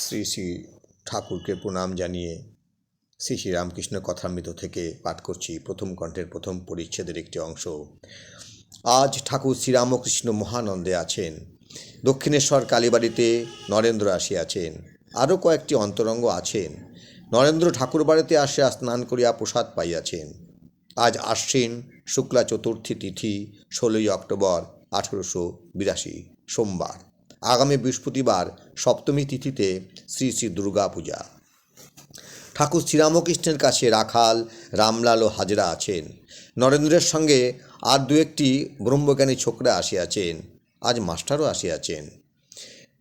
শ্রী শ্রী ঠাকুরকে প্রণাম জানিয়ে শ্রী শ্রী রামকৃষ্ণ কথামৃত থেকে পাঠ করছি প্রথম কণ্ঠের প্রথম পরিচ্ছেদের একটি অংশ। আজ ঠাকুর শ্রীরামকৃষ্ণ মহানন্দে আছেন। দক্ষিণেশ্বর কালীবাড়িতে নরেন্দ্র আসিয়াছেন, আরও কয়েকটি অন্তরঙ্গ আছেন। নরেন্দ্র ঠাকুরবাড়িতে আসিয়া স্নান করিয়া প্রসাদ পাইয়াছেন। আজ আশ্বিন শুক্লা চতুর্থী তিথি 16ই অক্টোবর 1882 সোমবার। আগামী বৃহস্পতিবার সপ্তমী তিথিতে শ্রী শ্রী দুর্গা পূজা। ঠাকুর শ্রীরামকৃষ্ণের কাছে রাখাল, রামলাল ও হাজরা আছেন। নরেন্দ্রের সঙ্গে আর দু একটি ব্রহ্মজ্ঞানী ছোকরা আসিয়াছেন। আজ মাস্টারও আসিয়াছেন।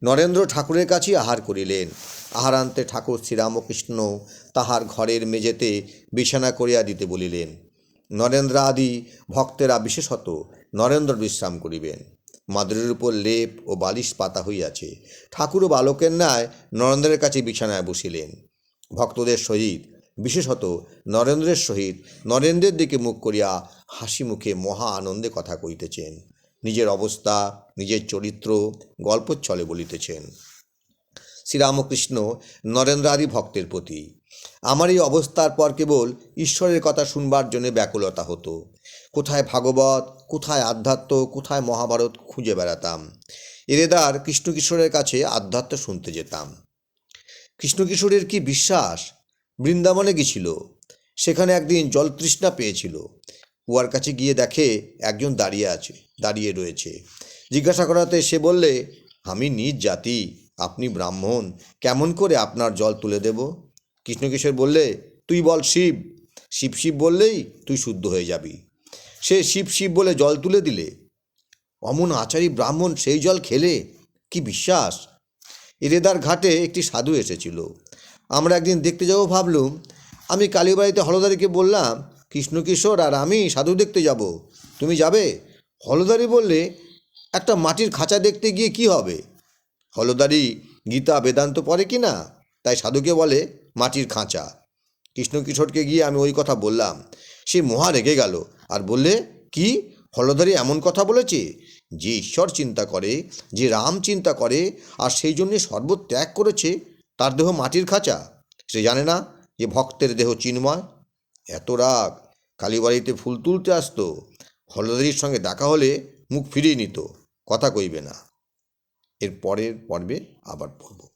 নরেন্দ্র ঠাকুরের কাছেই আহার করিলেন। আহারান্তে ঠাকুর শ্রীরামকৃষ্ণ তাহার ঘরের মেঝেতে বিছানা করিয়া দিতে বলিলেন। নরেন্দ্র আদি ভক্তেরা বিশেষত নরেন্দ্র বিশ্রাম করিবেন। মাদুরের উপর লেপ ও বালিশ পাতা হইয়াছে। ঠাকুরও বালকের ন্যায় নরেন্দ্রের কাছে বিছানায় বসিলেন। ভক্তদের সহিত, বিশেষত নরেন্দ্রের সহিত নরেন্দ্রের দিকে মুখ করিয়া হাসি মুখে মহা আনন্দে কথা কইতেছেন। নিজের অবস্থা, নিজের চরিত্র গল্পচ্ছলে বলিতেছেন। শ্রীরামকৃষ্ণ নরেন্দ্র আদি ভক্তের প্রতি। আমার এই অবস্থার পর কেবল ঈশ্বরের কথা শুনবার জন্য ব্যাকুলতা হতো। কোথায় ভাগবত, কোথায় আধ্যাত্ম, কোথায় মহাভারত খুঁজে বেড়াতাম। এরেদার কৃষ্ণকিশোরের কাছে আধ্যাত্ম শুনতে যেতাম। কৃষ্ণকিশোরের কি বিশ্বাস! বৃন্দাবনে গেছিল, সেখানে একদিন জলতৃষ্ণা পেয়েছিল। কুয়ার কাছে গিয়ে দেখে একজন দাঁড়িয়ে রয়েছে। জিজ্ঞাসা করাতে সে বললে, আমি নিজ জাতি, আপনি ব্রাহ্মণ, কেমন করে আপনার জল তুলে দেব? কৃষ্ণকিশোর বললে, তুই বল শিব। শিব শিব বললেই তুই শুদ্ধ হয়ে যাবি। সে শিব শিব বলে জল তুলে দিলে। অমন আচারী ব্রাহ্মণ সেই জল খেলে! কি বিশ্বাস! এরেদার ঘাটে একটি সাধু এসেছিল। আমরা একদিন দেখতে যাব ভাবলুম। আমি কালীবাড়িতে হলদারিকে বললাম, কৃষ্ণকিশোর আর আমি সাধু দেখতে যাব, তুমি যাবে? হলদারি বললে, একটা মাটির খাঁচা দেখতে গিয়ে কি হবে? হলদারি গীতা বেদান্ত পড়ে কি না, তাই সাধুকে বলে মাটির খাঁচা। কৃষ্ণকিশোরকে গিয়ে আমি ওই কথা বললাম। সে মহা রেগে গেল আর বললে, কি হলদারি এমন কথা বলেছে? যে ঈশ্বর চিন্তা করে, যে রাম চিন্তা করে আর সেই জন্যে সর্বত্যাগ করেছে, তার দেহ মাটির খাঁচা? সে জানে না যে ভক্তের দেহ চিন্ময়? এত রাগ! কালীবাড়িতে ফুল তুলতে আসতো, হলদারির সঙ্গে দেখা হলে মুখ ফিরিয়ে নিত, কথা কইবে না। এর পরের পর্বে আবার পড়ব।